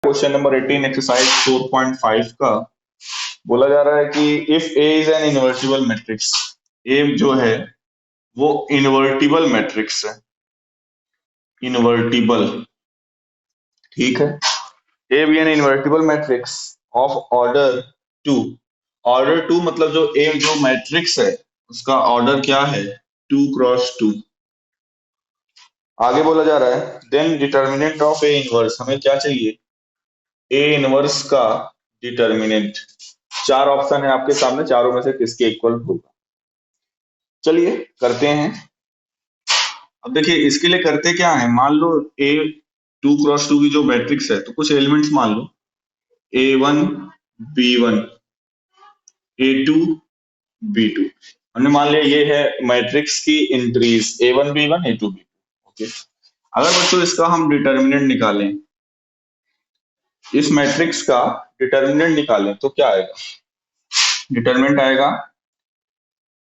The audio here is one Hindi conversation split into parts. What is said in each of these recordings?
क्वेश्चन नंबर 18 एक्सरसाइज 4.5 का बोला जा रहा है कि if A is an invertible matrix, A जो है वो इन्वर्टिबल मैट्रिक्स है, इन्वर्टिबल, ठीक है। A B an invertible matrix of order two मतलब जो मैट्रिक्स है उसका ऑर्डर क्या है, 2x2। आगे बोला जा रहा है then determinant of A inverse, हमें क्या चाहिए, ए इनवर्स का डिटर्मिनेंट। चार ऑप्शन है आपके सामने, चारों में से किसके इक्वल होगा। चलिए करते हैं। अब देखिए इसके लिए करते क्या है, मान लो ए 2x2 की जो मैट्रिक्स है तो कुछ एलिमेंट्स मान लो A1 B1 A2 B2। हमने मान लिया ये है मैट्रिक्स की entries A1 B1 A2 B2। Okay, अगर बच्चों इसका हम डिटर्मिनेंट निकालें, इस मैट्रिक्स का डिटर्मिनेंट निकालें तो क्या आएगा, डिटर्मिनेंट आएगा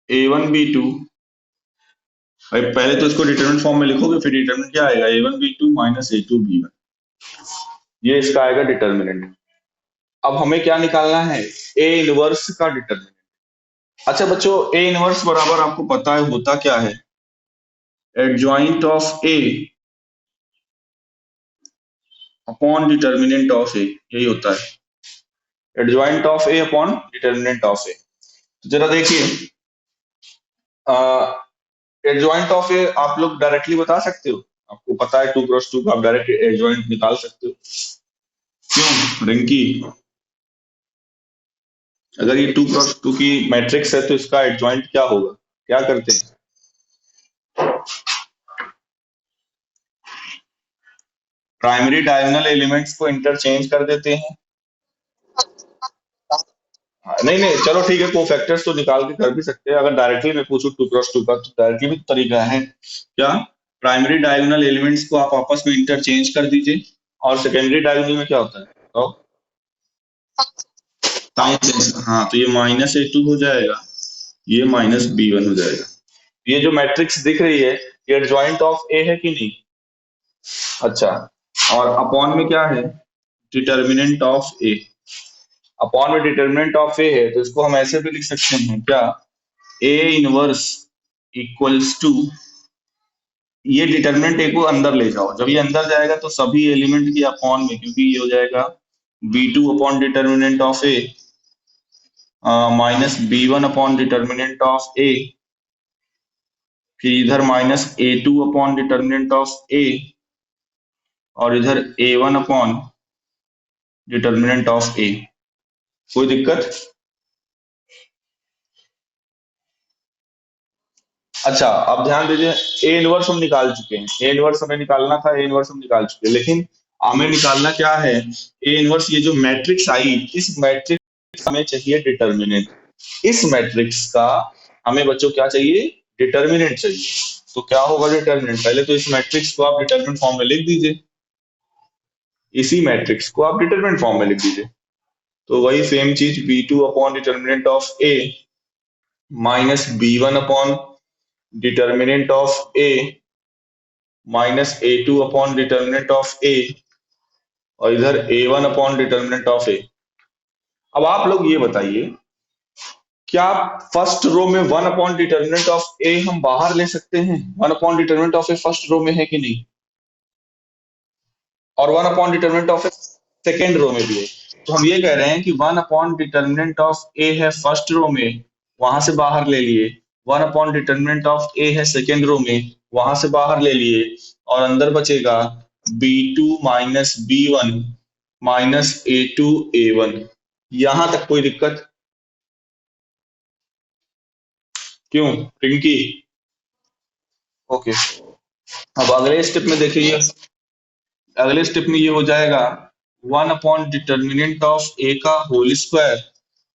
A1 B2। भाई पहले तो इसको डिटरमिनेंट फॉर्म में लिखोगे, फिर डिटरमिनेंट क्या आएगा, A1 B2 minus A2 B1, ये इसका आएगा डिटरमिनेंट। अब हमें क्या निकालना है, ए इनवर्स का डिटरमिनेंट। अच्छा बच्चों, ए इनवर्स बराबर आपको पता है होता क्या है, adjoint of A upon determinant of A, यही होता है, adjoint of A upon determinant of A. जरा देखिए एडजॉइंट ऑफ ए आप लोग डायरेक्टली बता सकते हो, आपको पता है 2x2 का आप डायरेक्ट एडजॉइंट निकाल सकते हो। क्यों रिंकी, अगर ये 2x2 की मैट्रिक्स है तो इसका एडजॉइंट क्या होगा, क्या करते हैं, प्राइमरी डायगोनल एलिमेंट्स को इंटरचेंज कर देते हैं। नहीं नहीं चलो ठीक है, कोफैक्टर्स तो निकाल के कर भी सकते हैं। अगर डायरेक्टली मैं पूछूं 2x2 का तो डायरेक्टली भी तरीका है, क्या प्राइमरी डायगोनल एलिमेंट्स को आप आपस में इंटरचेंज कर दीजिए, और सेकेंडरी डायगोनल में क्या होता है तो साइन चेंज, हाँ तो ये माइनस A2 हो जाएगा, ये माइनस B1 हो जाएगा। ये जो मैट्रिक्स दिख रही है ये एडजॉइंट ऑफ ए है कि नहीं, अच्छा, और अपॉन में क्या है, डिटर्मिनेंट ऑफ ए, अपॉन में डिटर्मिनेंट ऑफ ए है तो इसको हम ऐसे भी लिख सकते हैं क्या, ए इनवर्स इक्वल्स टू, ये डिटर्मिनेंट ए को अंदर ले जाओ, जब ये अंदर जाएगा तो सभी एलिमेंट की अपॉन में, क्योंकि ये हो जाएगा B2 upon determinant of A minus B1 upon determinant of A, फिर इधर minus A2 upon determinant of A, और इधर A1 अपॉन डिटर्मिनेंट ऑफ ए। कोई दिक्कत, अच्छा अब ध्यान दीजिए, ए इनवर्स हम निकाल चुके हैं, ए इनवर्स हमें निकालना था, ए इनवर्स हम निकाल चुके हैं, लेकिन हमें निकालना क्या है, ए इनवर्स, ये जो मैट्रिक्स आई इस मैट्रिक्स हमें चाहिए डिटर्मिनेंट, इस मैट्रिक्स का हमें बच्चों क्या चाहिए, डिटर्मिनेंट चाहिए। तो क्या होगा डिटर्मिनेंट, पहले तो इस मैट्रिक्स को आप डिटर्मिनेंट फॉर्म में लिख दीजिए, इसी मैट्रिक्स को आप डिटर्मिनेंट फॉर्म में लिख दीजिए, तो वही सेम चीज B2 upon determinant of A minus B1 upon determinant of A minus A2 upon determinant of A, और इधर A1 अपॉन डिटर्मिनेंट ऑफ ए। अब आप लोग ये बताइए, क्या फर्स्ट रो में 1 अपॉन डिटर्मिनेंट ऑफ ए हम बाहर ले सकते हैं, 1 upon determinant of A first row में है कि नहीं, और 1 upon determinant of A second row में भी है, तो हम ये कह रहे हैं कि 1 अपॉन डिटर्मिनेंट ऑफ ए है फर्स्ट रो में, वहां से बाहर ले लिए, 1 अपॉन डिटर्मिनेंट ऑफ ए है सेकेंड रो में, वहां से बाहर ले लिए, और अंदर बचेगा B2 minus B1 minus A2 A1। यहां तक कोई दिक्कत, क्यों पिंकी, ओके। अब अगले स्टेप में देखिए, अगले स्टेप में ये हो जाएगा 1 अपॉन डिटर्मिनेंट ऑफ ए का होल स्क्वायर,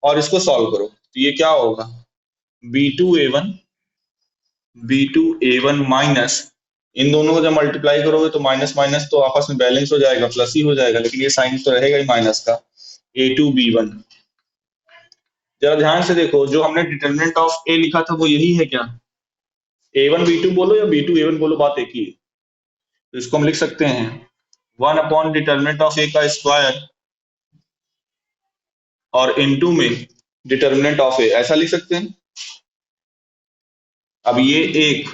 और इसको सॉल्व करो तो ये क्या होगा, B2A1 माइनस, इन दोनों को जब मल्टीप्लाई करोगे तो माइनस माइनस तो आपस में बैलेंस हो जाएगा, प्लस ही हो जाएगा, लेकिन ये साइन तो रहेगा ही माइनस का, A2B1। जरा ध्यान से देखो, जो हमने डिटर्मिनेंट ऑफ ए लिखा था वो यही है क्या, A1 B2 बोलो या B2 A1 बोलो, बात एक ही है, तो इसको हम लिख सकते हैं वन अपॉन डिटर्मिनेंट ऑफ ए का स्क्वायर और इनटू में डिटर्मिनेंट ऑफ ए, ऐसा लिख सकते हैं। अब ये एक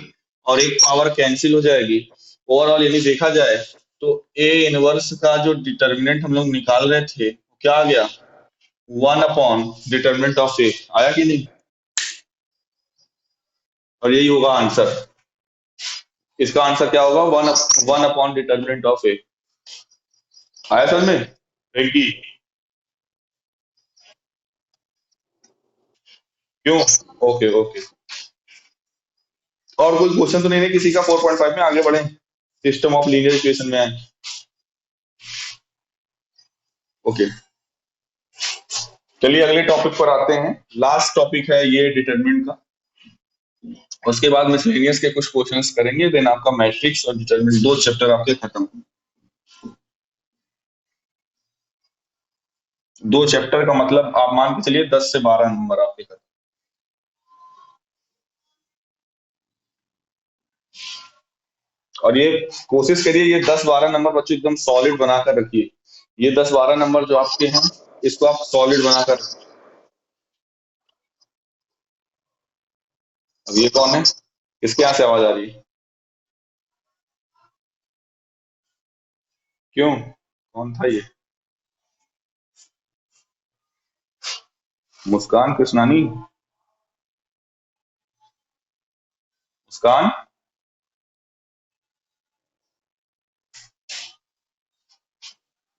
और एक पावर कैंसिल हो जाएगी। ओवरऑल यदि देखा जाए तो ए इनवर्स का जो डिटर्मिनेंट हम लोग निकाल रहे थे क्या आ गया, वन अपॉन डिटर्मिनेंट ऑफ ए, आया कि नहीं? और यही होगा आंसर। इसका आंसर क्या होगा, वन अपॉन डिटर्मिनेंट ऑफ ए। आया समझ में रिंकी? क्यों? Okay okay. और कोई क्वेश्चन तो नहीं है किसी का 4.5 में? आगे बढ़े, सिस्टम ऑफ लीनियर इक्वेशन में आए। ओके, चलिए अगले टॉपिक पर आते हैं। लास्ट टॉपिक है ये डिटरमिनेंट का। उसके बाद मिसलेनियस के कुछ क्वेश्चंस करेंगे, देन आपका मैट्रिक्स और डिटरमिनेंट 2 चैप्टर आपके खत्म। 2 चैप्टर का मतलब आप मान के चलिए 10 से 12 नंबर आपके खत्म। और ये कोशिश करिए ये 10-12 नंबर बच्चों एकदम सॉलिड बनाकर रखिए। ये 10-12 नंबर जो आपके हैं इसको आप सॉलिड बनाकर। अब ये कौन है, इसके यहाँ से आवाज आ रही है? क्यों, कौन था ये? मुस्कान कृष्णानी? मुस्कान,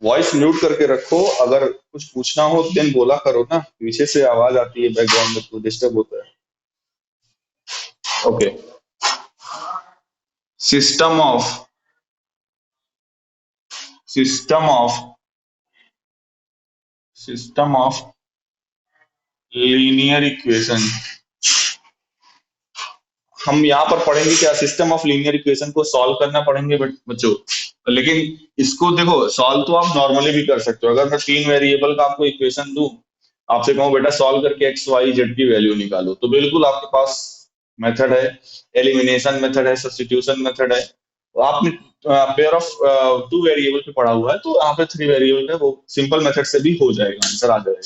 वॉइस म्यूट करके रखो, अगर कुछ पूछना हो देन बोला करो ना, पीछे से आवाज आती है बैकग्राउंड में तो डिस्टर्ब होता है। Okay, system of system of system of linear equation. हम यहाँ पर पढ़ेंगे क्या, सिस्टम ऑफ लीनियर इक्वेशन को सॉल्व करना पढ़ेंगे बच्चों। लेकिन इसको देखो, सॉल्व तो आप नॉर्मली भी कर सकते हो। अगर मैं 3 वेरिएबल का आपको इक्वेशन दूं, आपसे कहूं बेटा सॉल्व करके एक्स वाई जेड की वैल्यू निकालो, तो बिल्कुल आपके पास मेथड है, एलिमिनेशन मेथड है, सब्स्टिट्यूशन मेथड है। आपने पेयर ऑफ 2 वेरिएबल पे पढ़ा हुआ है, तो यहाँ पे 3 वेरिएबल है, वो सिंपल मेथड से भी हो जाएगा, आंसर आ जाएगा।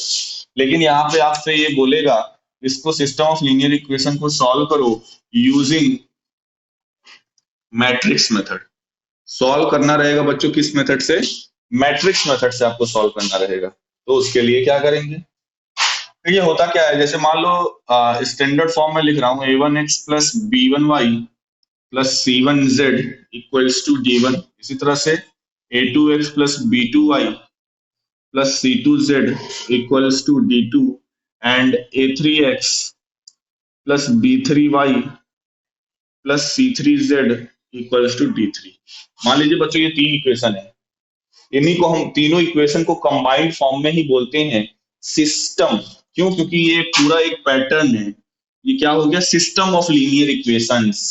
लेकिन यहाँ पे आपसे ये बोलेगा इसको सिस्टम ऑफ लीनियर इक्वेशन को सॉल्व करो यूजिंग मैट्रिक्स मेथड। सॉल्व करना रहेगा बच्चों किस मेथड से, मैट्रिक्स मेथड से आपको सॉल्व करना रहेगा। तो उसके लिए क्या करेंगे, तो ये होता क्या है, जैसे मान लो स्टैंडर्ड फॉर्म में लिख रहा हूँ a1x plus b1y plus c1z equals to d1। इसी तरह से a2x plus b2y plus c2z equals to d2 and a3x plus b3y plus c3z equals to d3। मान लीजिए बच्चों ये 3 इक्वेशन है, इन्हीं को हम तीनों इक्वेशन को कंबाइंड फॉर्म में ही बोलते हैं सिस्टम। क्यों? क्योंकि ये पूरा एक पैटर्न है। ये क्या हो गया, सिस्टम ऑफ लीनियर इक्वेशंस।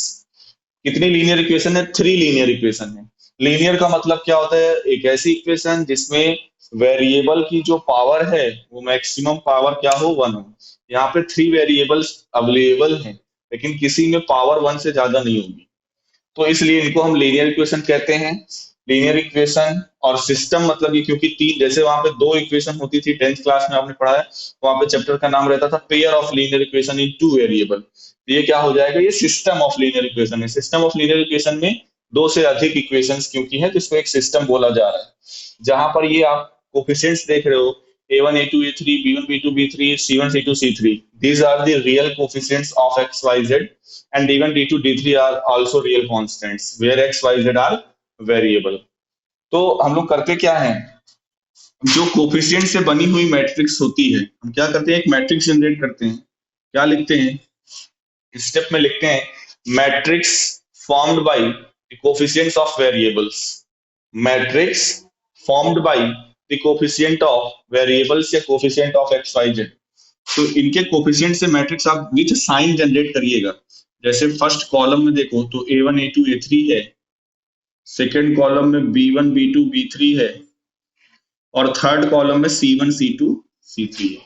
कितनी लीनियर इक्वेशन है, 3 लीनियर इक्वेशन है। लीनियर का मतलब क्या होता है, एक ऐसी इक्वेशन जिसमें वेरिएबल की जो पावर है वो मैक्सिमम पावर क्या हो, 1 हो। यहाँ पे 3 वेरिएबल्स अवेलेबल हैं, लेकिन किसी में पावर 1 से ज्यादा नहीं होगी, तो इसलिए इनको हम लीनियर इक्वेशन कहते हैं। लीनियर इक्वेशन और सिस्टम मतलब ये, क्योंकि 3, जैसे वहां पे 2 इक्वेशन होती थी 10th क्लास में आपने पढ़ा है, वहां पे चैप्टर का नाम रहता था pair of linear equation in 2 variable. तो ये क्या हो जाएगा, ये सिस्टम ऑफ लीनियर इक्वेशन है। सिस्टम ऑफ लीनियर इक्वेशन में 2 से अधिक इक्वेशंस क्योंकि है तो इसको एक सिस्टम बोला जा रहा है। जहां पर ये आप कोफिशिएंट्स देख रहे हो, a1 a2 a3 b1 b2 b3 c1 c2 c3, these are the real coefficients of x y z, and d1 d2 d3 are also real constants where x y z are variable। तो हम लोग करते क्या है, जो कोफिशिएंट से बनी हुई मैट्रिक्स होती है, हम क्या करते हैं, एक मैट्रिक्स जनरेट करते हैं। क्या लिखते हैं, स्टेप में लिखते हैं matrix formed by the coefficients of variables. Matrix formed by the coefficient of variables या coefficient of X Y Z. तो इनके कोफिशिएंट से मैट्रिक्स आप विथ साइन जनरेट करिएगा। जैसे फर्स्ट कॉलम में देखो तो a1 a2 a3 है, सेकेंड कॉलम में b1 b2 b3 है, और थर्ड कॉलम में c1 c2 c3 है।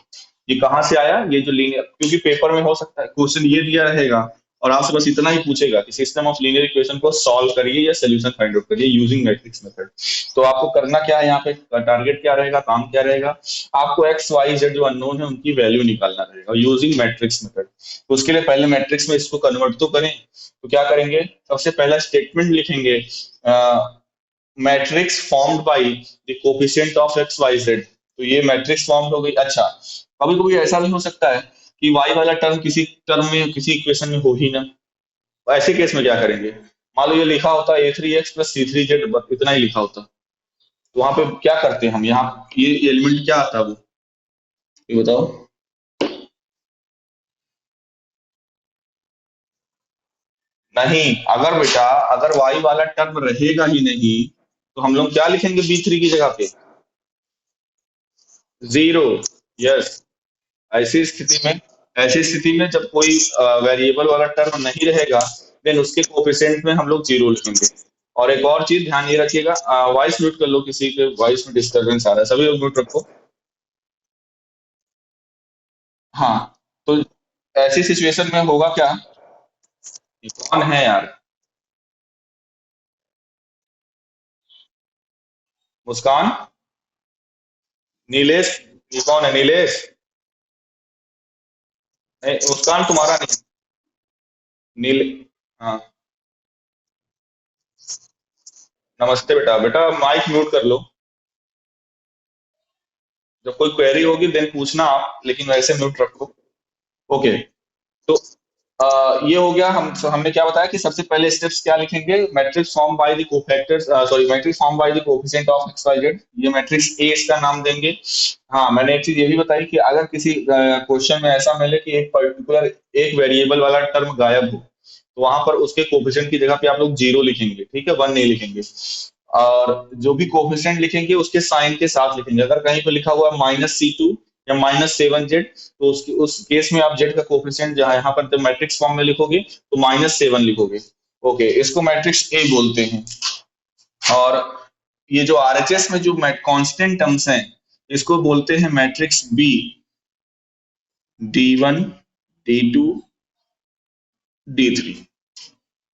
ये कहां से आया, ये जो लीनियर, क्योंकि पेपर में हो सकता है क्वेश्चन ये दिया रहेगा और आपसे बस इतना ही पूछेगा कि सिस्टम ऑफ लीनियर इक्वेशन को सॉल्व करिए या सोल्यूशन फाइंड आउट करिए यूजिंग मैट्रिक्स मेथड। तो आपको करना क्या है, यहाँ पे टारगेट क्या रहेगा, काम क्या रहेगा, आपको एक्स वाई जेड जो अननोन है उनकी वैल्यू निकालना रहेगा यूजिंग मैट्रिक्स मेथड। तो उसके लिए पहले मैट्रिक्स में इसको कन्वर्ट तो करें। तो क्या करेंगे, सबसे पहला स्टेटमेंट लिखेंगे, matrix formed by the coefficient of X Y Z. तो ये मैट्रिक्स फॉर्म्ड हो गई। अच्छा, कभी कभी ऐसा भी हो सकता है कि वाई वाला टर्म किसी टर्म में किसी इक्वेशन में हो ही ना। तो ऐसे केस में क्या करेंगे, मान लो ये लिखा होता a3x प्लस c3z, इतना ही लिखा होता, तो वहां पे क्या करते हैं हम, यहाँ ये एलिमेंट क्या आता है वो, ये बताओ। नहीं, अगर बेटा अगर y वाला टर्म रहेगा ही नहीं तो हम लोग क्या लिखेंगे b3 की जगह पे, जीरो। यस, ऐसी स्थिति में ऐसी स्थिति में जब कोई वेरिएबल वाला टर्म नहीं रहेगा, देन उसके कोफिशिएंट में हम लोग जीरो लिखेंगे। और एक और चीज ध्यान ये रखिएगा, वॉइस म्यूट कर लो, किसी के वॉइस में डिस्टरबेंस आ रहा है, सभी लोग म्यूट रखो। हाँ, तो ऐसी सिचुएशन में होगा क्या, ये कौन है यार, मुस्कान, नीलेश, ये कौन है नीलेश, नहीं मुस्कान तुम्हारा नहीं, नील, हाँ, नमस्ते बेटा, बेटा माइक म्यूट कर लो, जब कोई क्वेरी होगी देन पूछना आप, लेकिन वैसे म्यूट रखो। ओके, तो ये हो गया, हमने क्या बताया कि सबसे पहले स्टेप्स क्या लिखेंगे, matrix form by the cofactors, sorry matrix form by the coefficient of X Y Z, ये मैट्रिक्स ए इसका नाम देंगे। हाँ, मैंने एक चीज ये भी बताई कि अगर किसी क्वेश्चन में ऐसा मिले कि एक पर्टिकुलर एक वेरिएबल वाला टर्म गायब हो, तो वहां पर उसके कोफिशिएंट की जगह पे आप लोग जीरो लिखेंगे, ठीक है, वन नहीं लिखेंगे। और जो भी कोफिशिएंट लिखेंगे उसके साइन के साथ लिखेंगे, अगर कहीं पे लिखा हुआ है -c2 या -7z, तो उसकी उस केस में आप जेड का कोफिशिएंट जहां यहाँ पर मैट्रिक्स फॉर्म में लिखोगे तो -7 लिखोगे। ओके, इसको मैट्रिक्स ए बोलते हैं। और ये जो आरएचएस में जो कांस्टेंट टर्म्स हैं, इसको बोलते हैं matrix B, D1, D2, D3।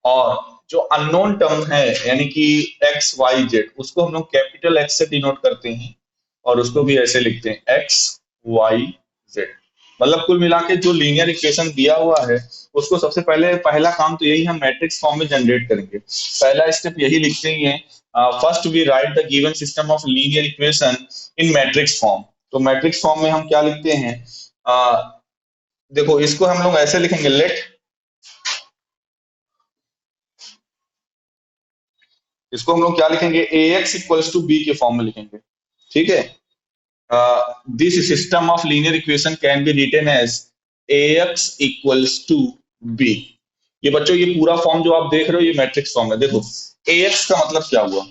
और जो अननोन टर्म है यानी कि एक्स वाई जेड, उसको हम लोग कैपिटल एक्स से डिनोट करते हैं, और उसको भी ऐसे लिखते हैं एक्स वाई जेड। मतलब कुल मिला के जो लीनियर इक्वेशन दिया हुआ है उसको सबसे पहले पहला काम तो यही हम मैट्रिक्स फॉर्म में जनरेट करेंगे, पहला स्टेप यही लिखते ही है। First we write the given system of linear equation in matrix form. तो मैट्रिक्स फॉर्म में हम क्या लिखते हैं, देखो इसको हम लोग ऐसे लिखेंगे, लेट, इसको हम लोग क्या लिखेंगे, A X equals to B के फॉर्म में लिखेंगे, ठीक है। This system of linear equation can be written as A X equals to B. ये बच्चों ये पूरा फॉर्म जो आप देख रहे हो ये मैट्रिक्स फॉर्म है। देखो ए एक्स का मतलब क्या हुआ,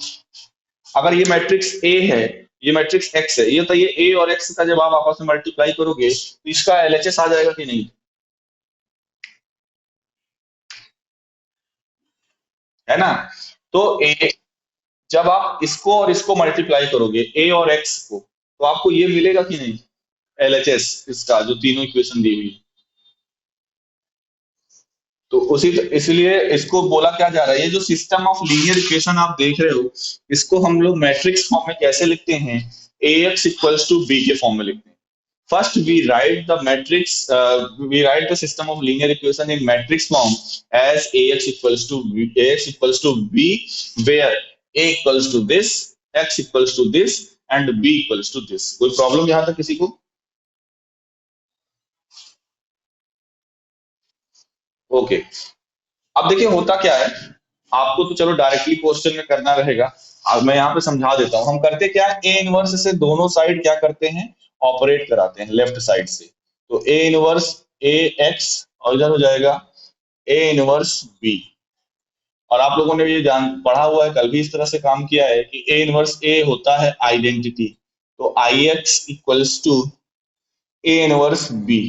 अगर ये मैट्रिक्स ए है, ये मैट्रिक्स एक्स है, ये तो ये ए और एक्स का जब आप आपस में मल्टीप्लाई करोगे तो इसका एलएचएस आ जाएगा कि नहीं, है ना। तो ए, जब आप इसको और इसको मल्टीप्लाई करोगे ए और एक्स को, तो आपको ये मिलेगा कि नहीं, एलएचएस इसका, जो तीनों इक्वेशन दी हुई। तो उसी इसलिए इसको बोला क्या जा रहा है, ये जो सिस्टम ऑफ लीनियर इक्वेशन आप देख रहे हो, इसको हम लोग मैट्रिक्स फॉर्म में कैसे लिखते हैं, ए एक्स इक्वल्स टू बी के फॉर्म में लिखते हैं। First, we write the system of linear equation in matrix form as ax equals to b, where a equals to this, x equals to this, and b equals to this। कोई प्रॉब्लम यहां तक किसी को? ओके, अब देखिए होता क्या है, आपको तो चलो डायरेक्टली क्वेश्चन में करना रहेगा, अब मैं यहाँ पे समझा देता हूँ। हम करते क्या है, ए इनवर्स से दोनों साइड क्या करते हैं, ऑपरेट कराते हैं लेफ्ट साइड से। तो ए इनवर्स ए एक्स, और इधर हो जाएगा ए इनवर्स बी। और आप लोगों ने ये जान पढ़ा हुआ है, कल भी इस तरह से काम किया है कि ए इनवर्स ए होता है आइडेंटिटी, तो I X equals to A inverse B.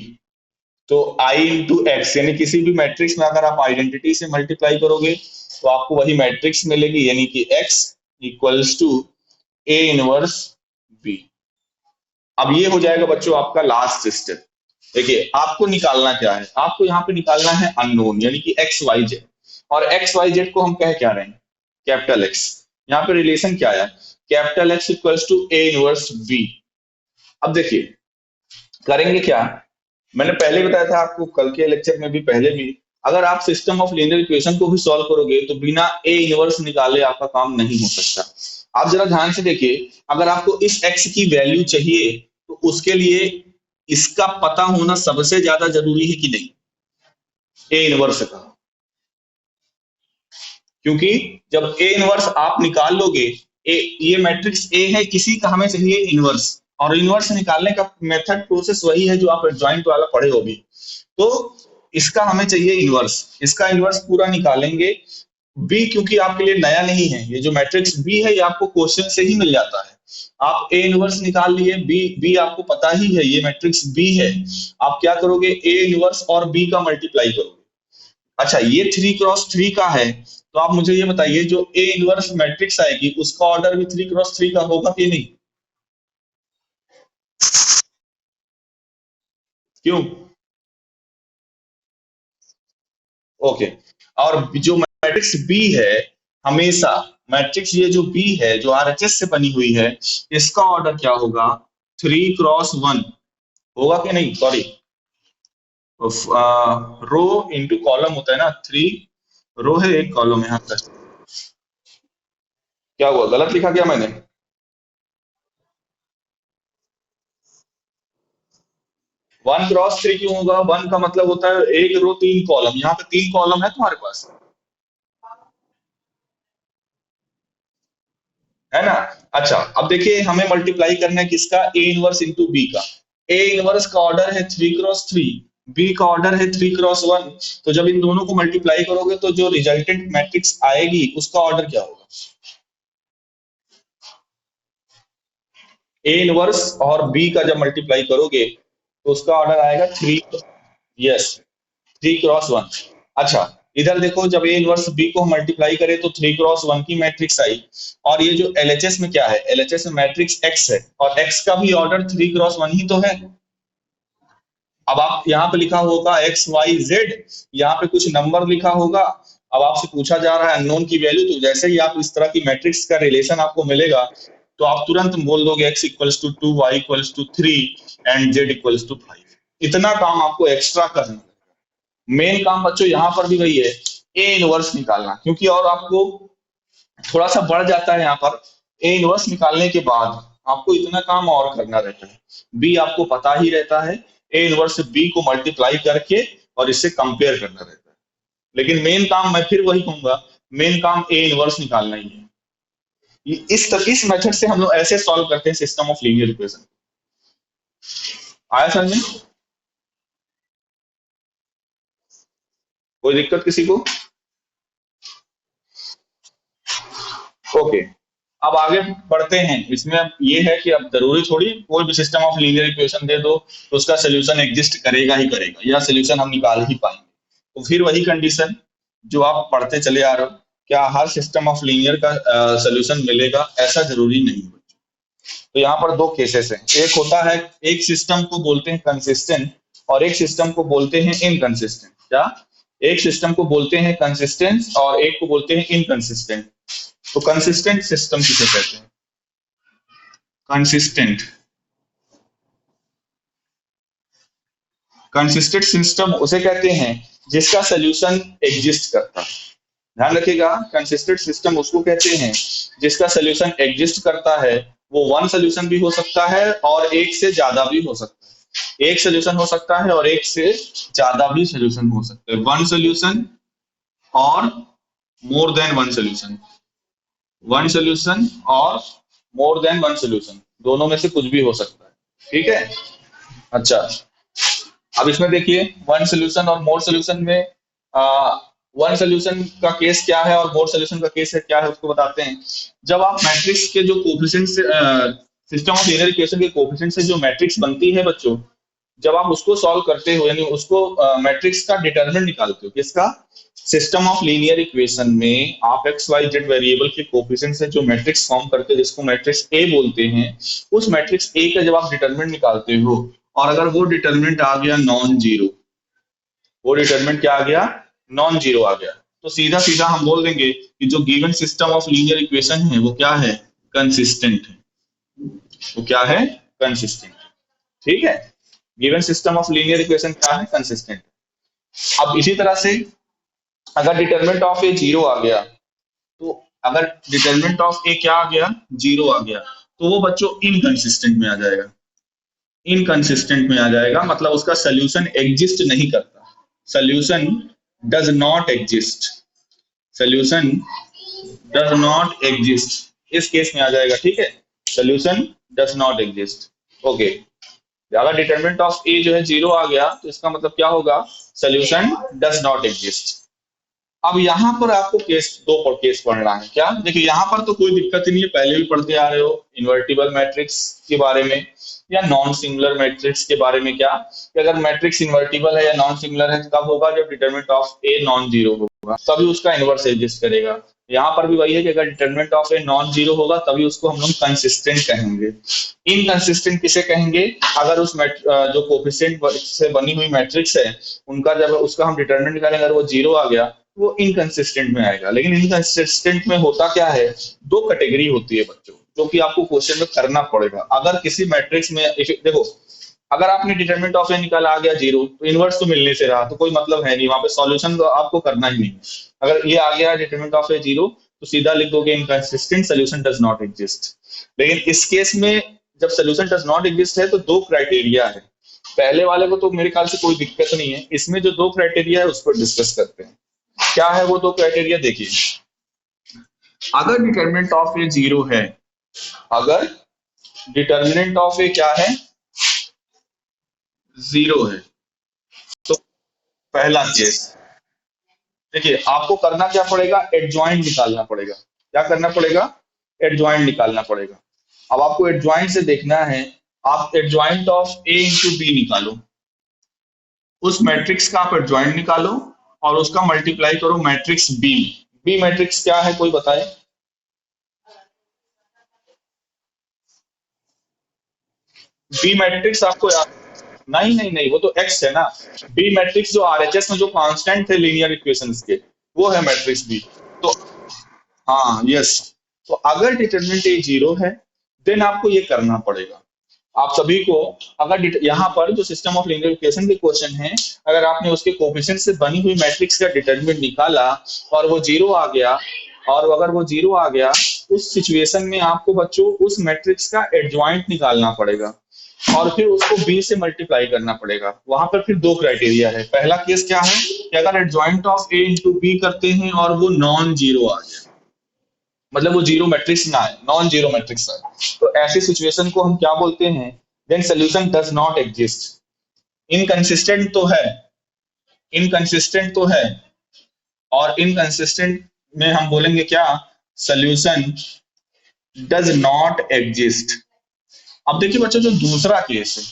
तो आई इंटू एक्स, यानी किसी भी मैट्रिक्स में अगर आप आइडेंटिटी से मल्टीप्लाई करोगे तो आपको वही मैट्रिक्स मिलेगी, यानी कि X equals to A inverse B. अब ये हो जाएगा बच्चों आपका लास्ट स्टेप। देखिए आपको निकालना क्या है, आपको यहाँ पे निकालना है अननोन यानी कि एक्स वाई जेड, और एक्स वाई जेड को हम कह क्या रहे हैं, कैपिटल एक्स। यहाँ पे रिलेशन क्या है, capital X equals to A inverse B. अब देखिए करेंगे क्या, मैंने पहले बताया था आपको कल के लेक्चर में भी, पहले भी, अगर आप सिस्टम ऑफ लीनियर इक्वेशन को भी सॉल्व करोगे तो बिना ए इनवर्स निकाले आपका काम नहीं हो सकता। आप जरा ध्यान से देखिए, अगर आपको इस एक्स की वैल्यू चाहिए तो उसके लिए इसका पता होना सबसे ज्यादा जरूरी है कि नहीं, ए इनवर्स का। क्योंकि जब ए इनवर्स आप निकाल लोगे, ए ये मैट्रिक्स ए है, किसी का हमें चाहिए इनवर्स, और इनवर्स निकालने का मेथड प्रोसेस वही है जो आप जॉइंट वाला पढ़े हो भी। तो इसका हमें चाहिए इनवर्स, इसका इनवर्स पूरा निकालेंगे। बी क्योंकि आपके लिए नया नहीं है, ये जो मैट्रिक्स बी है ये आपको क्वेश्चन से ही मिल जाता है। आप ए इनवर्स निकाल लिए, बी बी आपको पता ही है ये मैट्रिक्स बी है। आप क्या करोगे, ए इनवर्स और बी का मल्टीप्लाई करोगे। अच्छा ये 3x3 का है, तो आप मुझे ये बताइए जो ए इनवर्स मैट्रिक्स आएगी उसका ऑर्डर भी 3x3 का होगा कि नहीं, क्यों? ओके। और जो मैट्रिक्स बी है, हमेशा मैट्रिक्स ये जो बी है जो आरएचएस से बनी हुई है, इसका ऑर्डर क्या होगा, 3x1 होगा कि नहीं, सॉरी रो इंटू कॉलम होता है ना, 3 रो है, एक कॉलम है यहाँ पर। क्या हुआ, गलत लिखा क्या मैंने? 1x3 क्यों होगा, 1 का मतलब होता है एक रो 3 कॉलम, यहाँ पे 3 कॉलम है तुम्हारे पास, है ना। अच्छा अब देखिए हमें मल्टीप्लाई करना है किसका, ए इनवर्स इंटू बी का। ए इनवर्स का ऑर्डर है 3x3, बी का ऑर्डर है 3x1। तो जब इन दोनों को मल्टीप्लाई करोगे तो जो रिजल्टेंट मैट्रिक्स आएगी उसका ऑर्डर क्या होगा, ए इनवर्स और बी का जब मल्टीप्लाई करोगे तो उसका ऑर्डर आएगा 3, यस 3x1। अच्छा इधर देखो जब ए इनवर्स बी को हम मल्टीप्लाई करें तो 3x1 की मैट्रिक्स आई, और ये जो एलएचएस में क्या है, एलएचएस में मैट्रिक्स एक्स है, और एक्स का भी ऑर्डर 3x1 ही तो है। अब आप यहाँ पे लिखा होगा एक्स वाई जेड, यहाँ पे कुछ नंबर लिखा होगा। अब आपसे पूछा जा रहा है अननोन की वैल्यू, तो जैसे ही आप इस तरह की मैट्रिक्स का रिलेशन आपको मिलेगा तो आप तुरंत बोल दोगे X equals to 2, Y equals to 3 and Z equals to 5। इतना काम आपको एक्स्ट्रा करना है। मेन काम बच्चों यहाँ पर भी वही है, ए इनवर्स निकालना, क्योंकि और आपको थोड़ा सा बढ़ जाता है यहाँ पर। ए इनवर्स निकालने के बाद आपको इतना काम और करना रहता है, बी आपको पता ही रहता है, ए इनवर्स बी को मल्टीप्लाई करके और इससे कंपेयर करना रहता है। लेकिन मेन काम मैं फिर वही कहूंगा, मेन काम ए इनवर्स निकालना ही है। इस मेथड से हम लोग ऐसे सॉल्व करते हैं सिस्टम ऑफ लीनियर इक्वेशन। आया समझ में, कोई दिक्कत किसी को? ओके अब आगे बढ़ते हैं। इसमें अब ये है कि अब जरूरी थोड़ी कोई भी सिस्टम ऑफ लीनियर इक्वेशन दे दो तो उसका सोल्यूशन एग्जिस्ट करेगा ही करेगा, या सोल्यूशन हम निकाल ही पाएंगे। तो फिर वही कंडीशन जो आप पढ़ते चले आ रहे हो, क्या हर सिस्टम ऑफ लीनियर का सोल्यूशन मिलेगा, ऐसा जरूरी नहीं है। तो यहाँ पर दो केसेस हैं, एक होता है, एक सिस्टम को बोलते हैं कंसिस्टेंट और एक सिस्टम को बोलते हैं इनकंसिस्टेंट। क्या, एक सिस्टम को बोलते हैं कंसिस्टेंट और एक को बोलते हैं इनकंसिस्टेंट। तो कंसिस्टेंट सिस्टम किसे कहते हैं, कंसिस्टेंट, कंसिस्टेंट सिस्टम उसे कहते हैं जिसका सोल्यूशन एग्जिस्ट करता है। ध्यान रखिएगा, कंसिस्टेंट सिस्टम उसको कहते हैं जिसका सोल्यूशन एग्जिस्ट करता है। वो वन सोल्यूशन भी हो सकता है और एक से ज्यादा भी हो सकता है, एक सोल्यूशन हो सकता है और एक से ज्यादा भी सोल्यूशन हो सकता है, वन सोल्यूशन और more than one solution, one solution और मोर देन वन सोल्यूशन, दोनों में से कुछ भी हो सकता है। ठीक है। अच्छा अब इसमें देखिए वन सोल्यूशन और मोर सोल्यूशन में वन सोल्यूशन का केस क्या है और मोर सोल्यूशन का केस है क्या है उसको बताते हैं। जब आप मैट्रिक्स के जो कोफिशिएंट से सिस्टम ऑफ लीनियर इक्वेशन के कोफिशिएंट से जो मैट्रिक्स बनती है बच्चों, जब आप उसको सॉल्व करते हो यानी उसको मैट्रिक्स का डिटरमिनेंट निकालते हो, किसका, सिस्टम ऑफ लीनियर इक्वेशन में आप एक्स वाई जेड वेरिएबल के कोफिशिएंट से जो मैट्रिक्स फॉर्म करते हैं जिसको मैट्रिक्स ए बोलते हैं, उस मैट्रिक्स ए का जब आप डिटरमिनेंट निकालते हो और अगर वो डिटर्मिनेंट आ गया नॉन जीरो, वो डिटर्मिनेंट क्या आ गया, नॉन जीरो आ गया, तो सीधा सीधा हम बोल देंगे कि जो given system of linear equation है वो क्या है, कंसिस्टेंट है। वो क्या है, कंसिस्टेंट। ठीक है, given system of linear equation क्या है, कंसिस्टेंट। अब इसी तरह से अगर डिटर्मिनेंट ऑफ ए जीरो आ गया, तो अगर डिटर्मिनेंट ऑफ ए क्या आ गया, जीरो आ गया, तो वो बच्चों इनकंसिस्टेंट में आ जाएगा। इनकंसिस्टेंट में आ जाएगा मतलब उसका सोल्यूशन एग्जिस्ट नहीं करता, solution does not exist, solution does not exist, इस केस में आ जाएगा। ठीक है, solution does not exist. Okay, अगर डिटर्मिनेंट ऑफ ए जो है जीरो आ गया तो इसका मतलब क्या होगा, सोल्यूशन डज नॉट एग्जिस्ट। अब यहाँ पर आपको केस पढ़ना है। क्या, देखिए यहाँ पर तो कोई दिक्कत ही नहीं है, पहले भी पढ़ते आ रहे हो इन्वर्टिबल मैट्रिक्स के बारे में या नॉन सिंगुलर मैट्रिक्स के बारे में। क्या कि अगर मैट्रिक्स इन्वर्टिबल है या नॉन सिंगुलर है कब होगा, जब determinant of A non zero होगा, तभी उसका इनवर्स एग्जिस्ट करेगा। यहाँ पर भी वही है कि अगर determinant of A non zero होगा तभी उसको हम लोग कंसिस्टेंट कहेंगे। इनकंसिस्टेंट किसे कहेंगे, अगर उस जो कोफिशिएंट से बनी हुई मैट्रिक्स है उनका जब उसका हम डिटरमिनेंट निकालेंगे अगर वो जीरो आ गया वो इनकंसिस्टेंट में आएगा। लेकिन इनकंसिस्टेंट में होता क्या है, दो कैटेगरी होती है बच्चों, जो कि आपको क्वेश्चन में करना पड़ेगा। अगर किसी मैट्रिक्स में देखो, अगर आपने डिटरमिनेंट ऑफ ए निकाला आ गया जीरो, तो इनवर्स तो मिलने से रहा, तो कोई मतलब है नहीं, वहां पे सॉल्यूशन तो आपको करना ही नहीं। अगर ये आ गया डिटरमिनेंट ऑफ ए जीरो, तो सीधा लिख दोगे inconsistent, solution does not exist. लेकिन इस केस में जब सोल्यूशन डज नॉट एग्जिस्ट है तो दो क्राइटेरिया है। पहले वाले को तो मेरे ख्याल से कोई दिक्कत नहीं है, इसमें जो दो क्राइटेरिया है उस पर डिस्कस करते हैं। क्या है वो दो क्राइटेरिया, देखिए। अगर डिटरमिनेंट ऑफ ए जीरो है, अगर डिटरमिनेंट ऑफ ए क्या है, जीरो है, तो पहला केस, देखिए आपको करना क्या पड़ेगा, एडजॉइंट निकालना पड़ेगा। क्या करना पड़ेगा, एडजॉइंट निकालना पड़ेगा। अब आपको एडजॉइंट से देखना है, आप adjoint of A into B निकालो, उस मैट्रिक्स का आप एडजॉइंट निकालो और उसका मल्टीप्लाई करो मैट्रिक्स बी। बी मैट्रिक्स क्या है कोई बताए, बी मैट्रिक्स आपको याद, नहीं नहीं नहीं, वो तो एक्स है ना। बी मैट्रिक्स जो आरएचएस में जो कांस्टेंट थे लीनियर इक्वेशंस के, वो है मैट्रिक्स बी। तो हाँ, यस, तो अगर डिटरमिनेंट ए जीरो है देन आपको ये करना पड़ेगा। आप सभी को अगर यहाँ पर जो सिस्टम ऑफ लीनियर इक्वेशन के क्वेश्चन है, अगर आपने उसके कोफिशिएंट से बनी हुई मैट्रिक्स का डिटरमिनेंट निकाला और वो जीरो आ गया, और अगर वो जीरो आ गया, उस सिचुएशन में आपको बच्चों उस मैट्रिक्स का एडजॉइंट निकालना पड़ेगा और फिर उसको बी से मल्टीप्लाई करना पड़ेगा। वहां पर फिर दो क्राइटेरिया है। पहला केस क्या है कि अगर adjoint of A into B करते हैं और वो नॉन जीरो आ जाए, मतलब वो जीरो मैट्रिक्स ना आए, नॉन जीरो मैट्रिक्स आए, तो ऐसी सिचुएशन को हम क्या बोलते हैं, then solution does not exist. Inconsistent तो है, इनकंसिस्टेंट तो है, और इनकंसिस्टेंट में हम बोलेंगे क्या, सोल्यूशन डज नॉट एग्जिस्ट। अब देखिए बच्चों जो दूसरा केस है,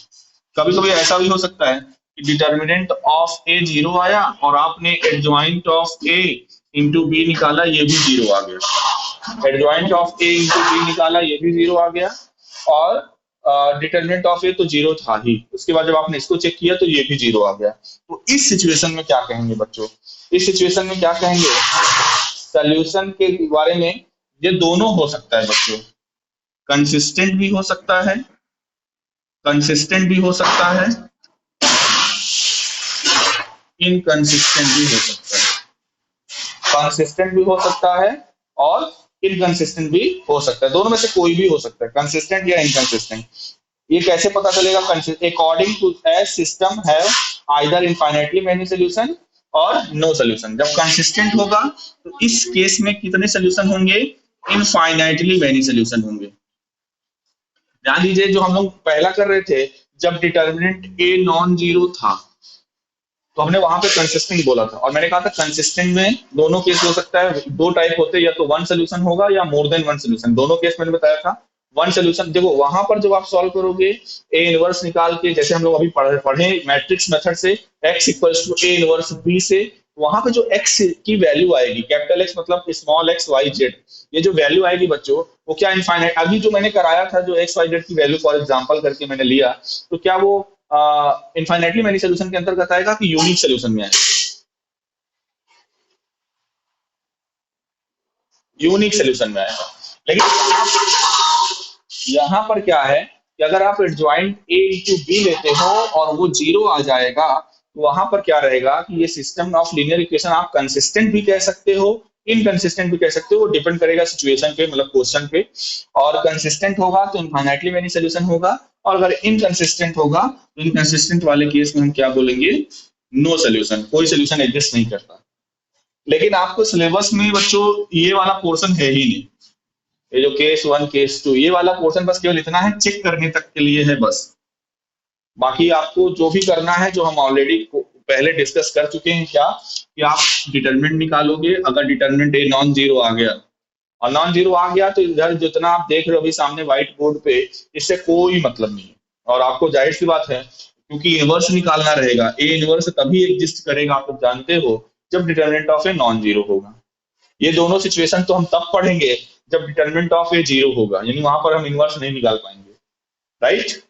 कभी कभी ऐसा भी हो सकता है कि डिटर्मिनेंट ऑफ ए जीरो आया और आपने adjoint of A into B निकाला, ये भी जीरो आ गया। Adjoint of A into B निकाला, ये भी जीरो आ गया, और डिटर्मिनेंट ऑफ ए तो जीरो था ही, उसके बाद जब आपने इसको चेक किया तो ये भी जीरो आ गया। तो इस सिचुएशन में क्या कहेंगे बच्चों, इस सिचुएशन में क्या कहेंगे, सोल्यूशन के बारे में, ये दोनों हो सकता है बच्चों, कंसिस्टेंट भी हो सकता है, कंसिस्टेंट भी हो सकता है, इनकंसिस्टेंट भी हो सकता है। कंसिस्टेंट भी हो सकता है और इनकंसिस्टेंट भी हो सकता है, दोनों में से कोई भी हो सकता है, कंसिस्टेंट या इनकंसिस्टेंट। ये कैसे पता चलेगा, according to as system have either infinitely many solution और नो सॉल्यूशन। जब कंसिस्टेंट होगा तो इस केस में कितने सॉल्यूशन होंगे, इनफाइनाइटली मेनी सॉल्यूशन होंगे। ध्यान दीजिए जो हम लोग पहला कर रहे थे, जब डिटर्मिनेंट ए नॉन जीरो था तो हमने वहां पे कंसिस्टेंट बोला था, और मैंने कहा था कंसिस्टेंट में दोनों केस हो सकता है, दो टाइप होते हैं, या तो वन सोल्यूशन होगा या मोर देन वन सोल्यूशन। दोनों केस मैंने बताया था वन सोल्यूशन। देखो वहां पर जब आप सॉल्व करोगे ए इनवर्स निकाल के, जैसे हम लोग अभी पढ़े मैट्रिक्स मेथड से, x equals to A inverse B से, वहां पे जो x की वैल्यू आएगी, कैपिटल X मतलब स्मॉल x y z, ये जो वैल्यू आएगी बच्चों वो क्या इनफाइनाइट, अभी जो मैंने कराया था जो x y z की वैल्यू फॉर एग्जांपल करके मैंने लिया, तो क्या वो इनफाइनाइटली मैनी सोल्यूशन के अंतर्गत आएगा कि यूनिक सोल्यूशन में आएगा? यूनिक सोल्यूशन में आएगा। लेकिन यहाँ पर क्या है कि अगर आप एडजॉइंट ए इंटू बी लेते हो और वो जीरो आ जाएगा, तो वहां पर क्या रहेगा कि ये सिस्टम ऑफ लीनियर इक्वेशन आप कंसिस्टेंट भी कह सकते हो, इनकंसिस्टेंट भी कह सकते हो, वो डिपेंड करेगा सिचुएशन पे, मतलब क्वेश्चन पे। और कंसिस्टेंट होगा तो इनफाइनाइटली मेनी सोल्यूशन होगा, और अगर इनकंसिस्टेंट होगा तो इनकंसिस्टेंट वाले केस में हम क्या बोलेंगे? नो सोल्यूशन, कोई सोल्यूशन एग्जिस्ट नहीं करता। लेकिन आपको सिलेबस में बच्चों ये वाला पोर्शन है ही नहीं, ये जो केस वन केस टू ये वाला पोर्शन बस केवल इतना है, चेक करने तक के लिए है बस। बाकी आपको जो भी करना है, जो हम ऑलरेडी पहले डिस्कस कर चुके हैं, क्या कि आप डिटरमिनेंट निकालोगे। अगर डिटरमिनेंट ए नॉन जीरो आ गया, और नॉन जीरो आ गया तो इधर जितना आप देख रहे हो अभी सामने व्हाइट बोर्ड पे, इससे कोई मतलब नहीं है। और आपको जाहिर सी बात है, क्योंकि इनवर्स निकालना रहेगा, ए इनवर्स तभी एग्जिस्ट करेगा, आप लोग जानते हो, जब determinant of A non zero होगा। ये दोनों सिचुएशन तो हम तब पढ़ेंगे जब डिटरमिनेंट ऑफ ए जीरो होगा, यानी वहां पर हम इनवर्स नहीं निकाल पाएंगे, राइट।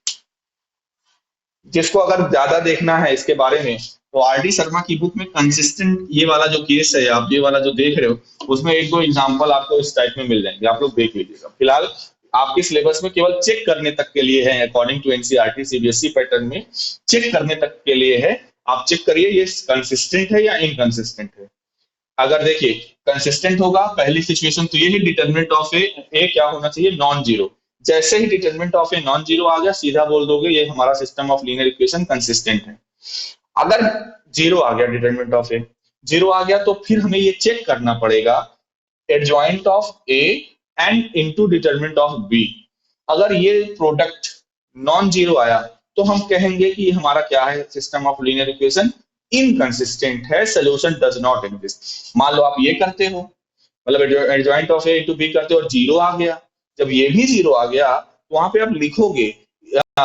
जिसको अगर ज्यादा देखना है इसके बारे में, तो आर डी शर्मा की बुक में कंसिस्टेंट ये वाला जो केस है, आप ये वाला जो देख रहे हो, उसमें एक दो एग्जांपल आपको इस टाइप में मिल जाएंगे, आप लोग देख लीजिएगा। फिलहाल आपके सिलेबस में केवल चेक करने तक के लिए है, according to NCERT CBSE pattern में चेक करने तक के लिए है। आप चेक करिए ये कंसिस्टेंट है या इनकंसिस्टेंट है। अगर देखिए कंसिस्टेंट होगा, पहली सिचुएशन तो ये है, डिटरमिनेंट ऑफ ए क्या होना चाहिए? Non zero. जैसे ही determinant of A non zero आ गया, सीधा बोल दोगे ये हमारा system of linear equation consistent है। अगर जीरो आ गया, डिटरमिनेंट ऑफ ए जीरो आ गया, तो फिर हमें ये चेक करना पड़ेगा adjoint of A and into determinant of B. अगर ये प्रोडक्ट नॉन जीरो आया, तो हम कहेंगे कि हमारा क्या है? System of linear equation inconsistent है, सोल्यूशन डज नॉट एग्जिस्ट। मान लो आप ये करते हो, मतलब adjoint of A to B करते हो और जीरो आ गया, जब ये भी जीरो आ गया तो वहां पे आप लिखोगे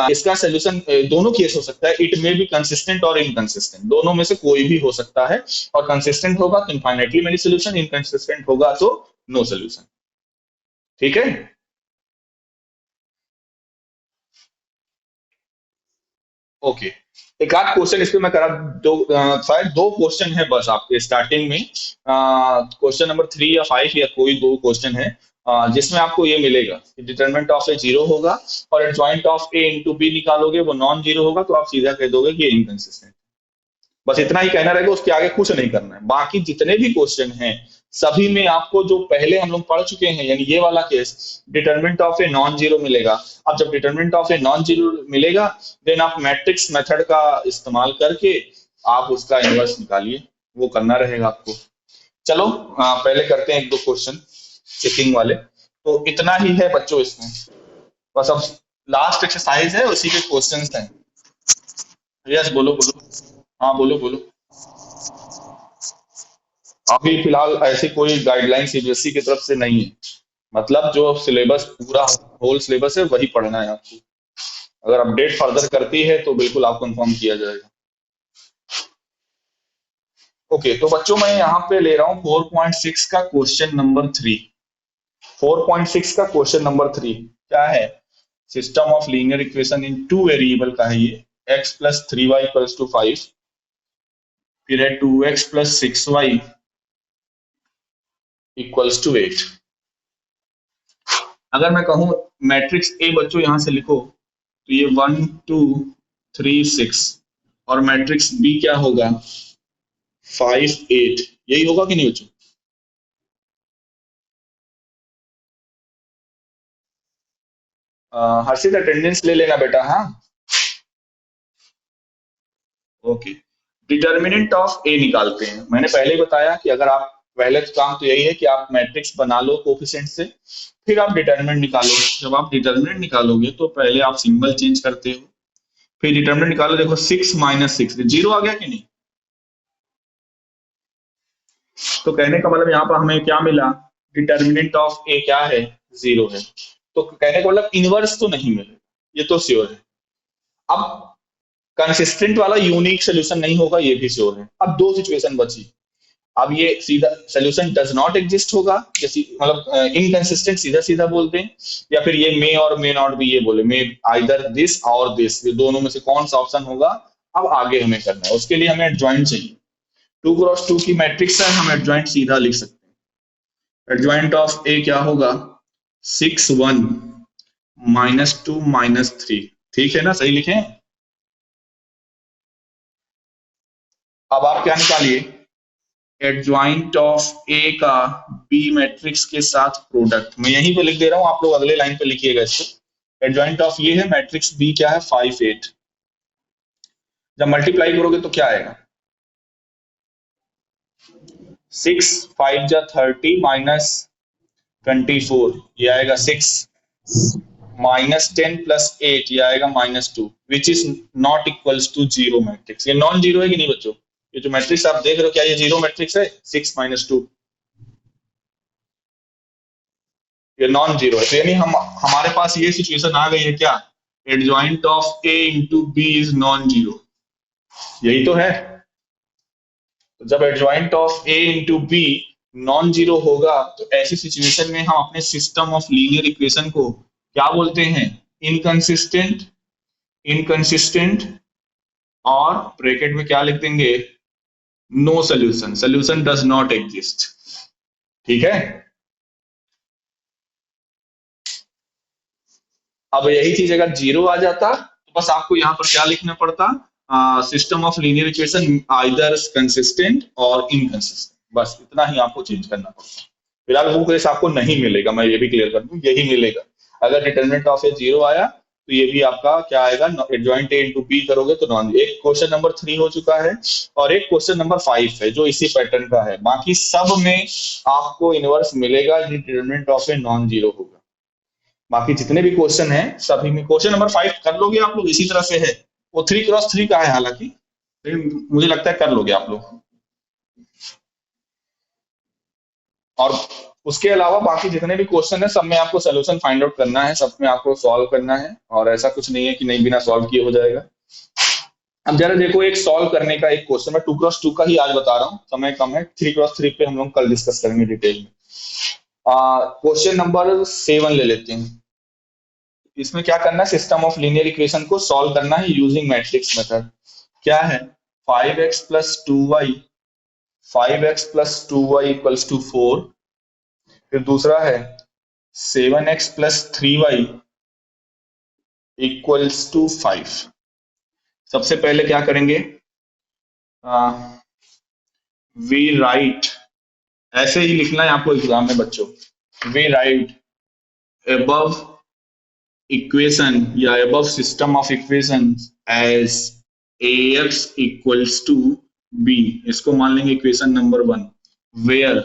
इसका सोल्यूशन, दोनों केस हो सकता है, इट मे बी कंसिस्टेंट और इनकंसिस्टेंट, दोनों में से कोई भी हो सकता है। और कंसिस्टेंट होगा तो इनफाइनाइटली मेनी सोल्यूशन, इनकंसिस्टेंट होगा तो नो सोल्यूशन। ठीक है। ओके, एक आध क्वेश्चन इस पे मैं करा, दो शायद दो क्वेश्चन है बस आपके स्टार्टिंग में, क्वेश्चन नंबर 3 या 5 या कोई दो क्वेश्चन है, जिसमें आपको ये मिलेगा कि डिटरमिनेंट ऑफ ए जीरो होगा और adjoint of A into B निकालोगे, वो नॉन जीरो होगा, तो आप सीधा कह दोगे कि ये इनकंसिस्टेंट। बस इतना ही कहना रहेगा, उसके आगे कुछ नहीं करना है। बाकी जितने भी क्वेश्चन हैं सभी में आपको जो पहले हम लोग पढ़ चुके हैं, यानी ये वाला case determinant of A non zero मिलेगा। अब जब determinant of A non zero मिलेगा, देन आप मैट्रिक्स मेथड का इस्तेमाल करके आप उसका इनवर्स निकालिए, वो करना रहेगा आपको। चलो पहले करते हैं एक दो क्वेश्चन चेकिंग वाले। तो इतना ही है बच्चों इसमें, बस अब लास्ट एक्सरसाइज है, उसी के क्वेश्चंस हैं। यस बोलो बोलो। हाँ बोलो बोलो। अभी फिलहाल ऐसी कोई गाइडलाइन सीबीएसई की तरफ से नहीं है, मतलब जो सिलेबस पूरा होल सिलेबस है वही पढ़ना है आपको। अगर अपडेट फर्दर करती है तो बिल्कुल आपको इन्फॉर्म किया जाएगा। ओके, तो बच्चों मैं यहाँ पे ले रहा हूँ 4.6 का क्वेश्चन नंबर 3। 4.6 का क्वेश्चन नंबर 3 क्या है? System of linear equation in two variable का है ये, x plus 3y equals to 5, फिर है 2x plus 6y equals to 8। अगर मैं कहूं मैट्रिक्स ए बच्चों यहां से लिखो, तो ये 1 2 3 6, और मैट्रिक्स बी क्या होगा? 5 8। यही होगा कि नहीं बच्चों? हर्षित अटेंडेंस ले लेना बेटा। हाँ ओके, डिटर्मिनेंट ऑफ ए निकालते हैं। मैंने पहले ही बताया कि अगर आप पहले तो काम तो यही है कि आप मैट्रिक्स बना लो कोफिशिएंट से, फिर आप डिटर्मिनेंट निकालो। जब आप डिटर्मिनेंट निकालोगे तो पहले आप सिंबल चेंज करते हो, फिर डिटर्मिनेंट निकालो। देखो 6 माइनस 6 जीरो आ गया कि नहीं? तो कहने का मतलब यहाँ पर हमें क्या मिला? डिटर्मिनेंट ऑफ ए क्या है? जीरो है। तो कहने का मतलब इनवर्स तो नहीं मिलेगा, ये तो श्योर है। अब कंसिस्टेंट वाला यूनिक सोल्यूशन नहीं होगा, ये भी श्योर है। अब दो सिचुएशन बची। अब ये सीधा सोल्यूशन डज नॉट एग्जिस्ट होगा, मतलब इनकंसिस्टेंट सीधा सीधा बोलते हैं, या फिर ये मे और मे नॉट भी ये बोले, मे आइदर दिस और दिस, ये दोनों में से कौन सा ऑप्शन होगा। अब आगे हमें करना है, उसके लिए हमें एडजॉइंट चाहिए। 2x2 की मैट्रिक्स है, हम एडजॉइंट सीधा लिख सकते हैं। एडजॉइंट ऑफ ए क्या होगा, 6 1 -2 -3, ठीक है ना, सही लिखे। अब आप क्या निकालिए, एडजॉइंट ऑफ ए का बी मैट्रिक्स के साथ प्रोडक्ट। मैं यहीं पे लिख दे रहा हूं, आप लोग अगले लाइन पे लिखिएगा इसको। एडजॉइंट ऑफ ये है, मैट्रिक्स बी क्या है, 5 8। जब मल्टीप्लाई करोगे तो क्या आएगा, 6 5 जा 30 -24, ये आएगा 6 -10 + 8, ये आएगा -2, which is not equals to zero matrix. ये नॉन जीरो है कि नहीं बच्चों, ये जो मैट्रिक्स आप देख रहे हो क्या ये जीरो मैट्रिक्स है, 6 -2, ये नॉन जीरो है। तो यानी हम हमारे पास ये सिचुएशन आ गई है क्या, adjoint of A into B is non zero, यही तो है। तो जब adjoint of A into B non zero होगा तो ऐसी सिचुएशन में हम अपने सिस्टम ऑफ लीनियर इक्वेशन को क्या बोलते हैं, इनकंसिस्टेंट। इनकंसिस्टेंट और ब्रैकेट में क्या लिख देंगे, no solution, solution does not exist, ठीक है। अब यही चीज अगर जीरो आ जाता तो बस आपको यहाँ पर क्या लिखना पड़ता, system of linear equation either consistent और इनकंसिस्टेंट, बस इतना ही आपको चेंज करना पड़ता। फिलहाल वो केस आपको नहीं मिलेगा, मैं ये भी क्लियर कर दूं, यही मिलेगा। अगर डिटरमिनेंट ऑफ ए जीरो आया तो ये भी आपका क्या आएगा, एडजॉइंट ए इंटू बी करोगे तो नॉन। एक क्वेश्चन नंबर 3 हो चुका है और एक क्वेश्चन नंबर 5 है जो इसी पैटर्न का है। बाकी सब में आपको इनवर्स मिलेगा, determinant of A non zero होगा। बाकी जितने भी क्वेश्चन हैं सभी में, क्वेश्चन नंबर 5 कर लोगे आप लोग, इसी तरह से है, वो 3x3 का है हालांकि, लेकिन मुझे लगता है कर लोगे आप लोग। और उसके अलावा बाकी जितने भी क्वेश्चन है सब में आपको सोल्यूशन फाइंड आउट करना है, सब में आपको सॉल्व करना है, और ऐसा कुछ नहीं है कि नहीं बिना सॉल्व किए हो जाएगा। अब जरा देखो, एक सॉल्व करने का एक क्वेश्चन, मैं 2x2 का ही आज बता रहा हूँ, समय कम है, 3x3 पे हम लोग कल डिस्कस करेंगे डिटेल में। क्वेश्चन नंबर 7 ले लेते हैं। इसमें क्या करना है, सिस्टम ऑफ लीनियर इक्वेशन को सॉल्व करना है यूजिंग मैट्रिक्स मेथड। क्या है, 5x + 2y, 5x + 2y = 4। फिर दूसरा है 7x + 3y = 5। सबसे पहले क्या करेंगे, वी राइट, ऐसे ही लिखना है आपको एग्जाम में बच्चों, वी राइट above equation या above system of equations as ax = b। इसको मान लेंगे equation number 1, where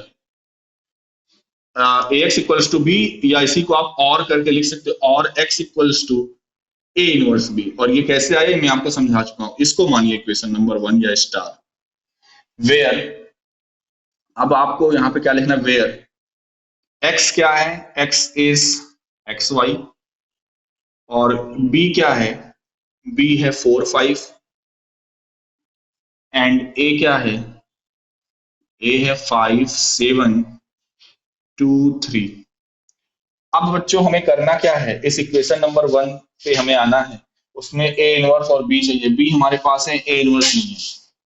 ax = b, या इसी को आप और करके लिख सकते हो, और x = a इनवर्स b। और ये कैसे आए मैं आपको समझा चुका हूं, इसको मानिए इक्वेशन नंबर 1 या स्टार। वेयर, अब आपको यहाँ पे क्या लिखना है, वेयर x क्या है, x इज xy, और b क्या है, b है 4 5, एंड a क्या है, a है 5 7 2 3। अब बच्चों हमें करना क्या है, इस इक्वेशन नंबर 1 पे हमें आना है, उसमें ए इनवर्स और बी चाहिए, बी हमारे पास है, ए इनवर्स नहीं है।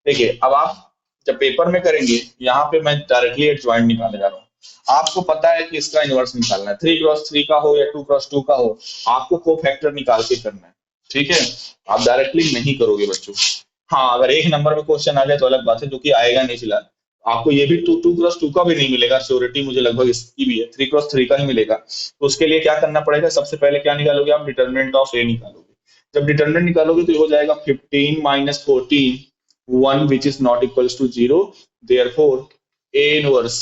देखिए अब आप जब पेपर में करेंगे, यहाँ पे मैं डायरेक्टली एडजॉइंट निकालने जा रहा हूँ, आपको पता है कि इसका इनवर्स निकालना है, 3x3 का हो या 2x2 का हो, आपको को फैक्टर निकाल के करना है, ठीक है। आप डायरेक्टली नहीं करोगे बच्चों। हाँ, अगर एक नंबर में क्वेश्चन आ जाए तो अलग बात है, जो कि आएगा नहीं फिलहाल। आपको ये भी 2x2 का भी नहीं मिलेगा, श्योरिटी मुझे लगभग इसकी भी है, 3x3 का ही मिलेगा। तो उसके लिए क्या करना पड़ेगा, सबसे पहले क्या निकालोगे आप, डिटरमिनेंट ऑफ ए निकालोगे। जब डिटरमिनेंट निकालोगे तो ये हो जाएगा 15 - 14 1 which is not equals to 0, therefore A inverse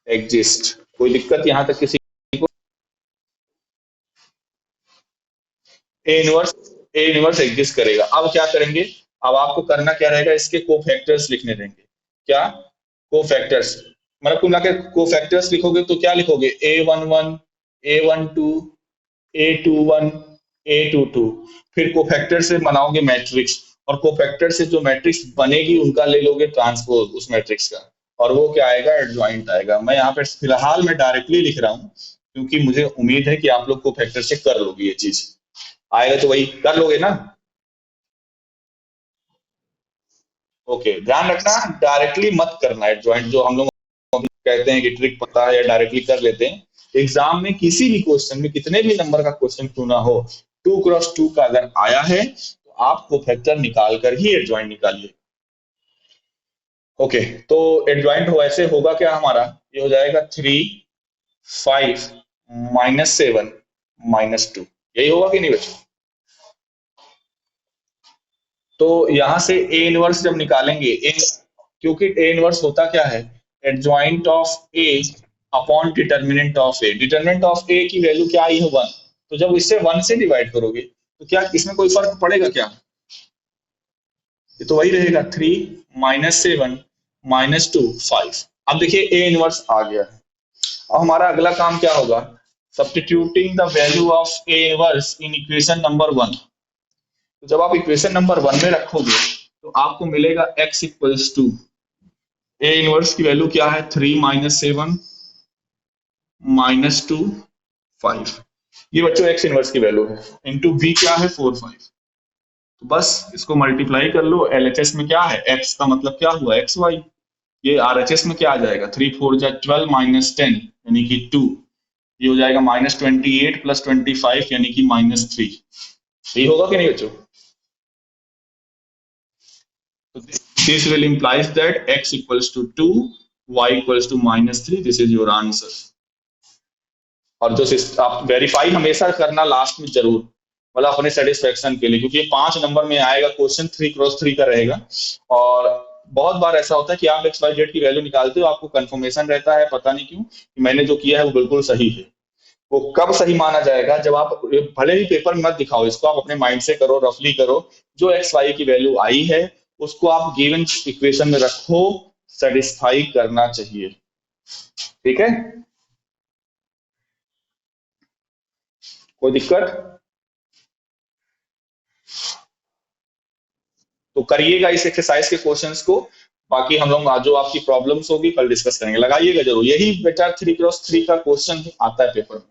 exist. कोई दिक्कत यहाँ तक किसी को, ए इनवर्स एग्जिस्ट करेगा। अब क्या करेंगे, अब आपको करना क्या रहेगा, इसके कोफैक्टर्स लिखने देंगे। क्या कोफैक्टर्स, मतलब कुल मिलाकर कोफैक्टर्स लिखोगे तो क्या लिखोगे, a11 a12 a21 a22। फिर कोफैक्टर से बनाओगे मैट्रिक्स, और कोफैक्टर से जो मैट्रिक्स बनेगी उनका ले लोगे ट्रांसपोज उस मैट्रिक्स का, और वो क्या आएगा, एडजॉइंट आएगा। मैं यहाँ पे फिलहाल मैं डायरेक्टली लिख रहा हूँ क्योंकि मुझे उम्मीद है कि आप लोग को फैक्टर चेक कर लोगे, ये चीज आएगा तो वही कर लोगे ना। ओके, ध्यान रखना डायरेक्टली मत करना एडजॉइंट, जो हम लोग कहते हैं कि ट्रिक पता है या डायरेक्टली कर लेते हैं। एग्जाम में किसी भी क्वेश्चन में कितने भी नंबर का क्वेश्चन क्यों ना हो, 2x2 का अगर आया है तो आपको फैक्टर निकाल कर ही एडजॉइंट निकालिए। ओके, तो एडजॉइंट हो ऐसे होगा क्या हमारा, ये हो जाएगा 3 5 -7 -2, यही होगा कि नहीं बच्चों। तो यहां से ए इनवर्स जब निकालेंगे, ए, क्योंकि ए इनवर्स होता क्या है, adjoint of A upon determinant of A. Determinant of A की वैल्यू क्या आई है, 1। तो जब इससे 1 से डिवाइड करोगे तो क्या इसमें कोई फर्क पड़ेगा क्या, ये तो वही रहेगा। 3 -7 -2 5। अब देखिए ए इनवर्स आ गया है। अब हमारा अगला काम क्या होगा, substituting the value of A inverse in equation number 1। तो जब आप इक्वेशन नंबर 1 में रखोगे तो आपको मिलेगा x equals to, A inverse की वैल्यू क्या है, 3 -7 -2 5। ये बच्चों एक्स इनवर्स की वैल्यू है, इंटू बी क्या है, 4 5। तो बस इसको मल्टीप्लाई कर लो। एलएचएस में क्या है, एक्स का मतलब क्या हुआ, एक्स वाई। ये आरएचएस में क्या आ जाएगा, 3 4 12 -10 यानी कि 2। ये हो जाएगा -28 + 25 यानी कि -3। यही होगा कि नहीं बच्चों। So this will implies that x equals to 2, y equals to -3. This is your answer. और जो आप वेरीफाई हमेशा करना लास्ट में जरूर, मतलब अपने सेटिस्फेक्शन के लिए, क्योंकि 5 नंबर में आएगा क्वेश्चन, 3x3 का रहेगा। और बहुत बार ऐसा होता है कि आप एक्स वाई जेड की वैल्यू निकालते हो, आपको कंफर्मेशन रहता है, पता नहीं क्यों कि मैंने जो किया है वो बिल्कुल सही है। वो कब सही माना जाएगा, जब आप भले ही पेपर में मत दिखाओ इसको, आप अपने माइंड से करो, रफली करो, जो एक्स वाई की वैल्यू आई है उसको आप गिवन इक्वेशन में रखो, सेटिस्फाई करना चाहिए। ठीक है, कोई दिक्कत, तो करिएगा इस एक्सरसाइज के क्वेश्चंस को। बाकी हम लोग आज जो आपकी प्रॉब्लम्स होगी कल डिस्कस करेंगे, लगाइएगा जरूर, यही बेटा 3x3 का क्वेश्चन आता है पेपर में।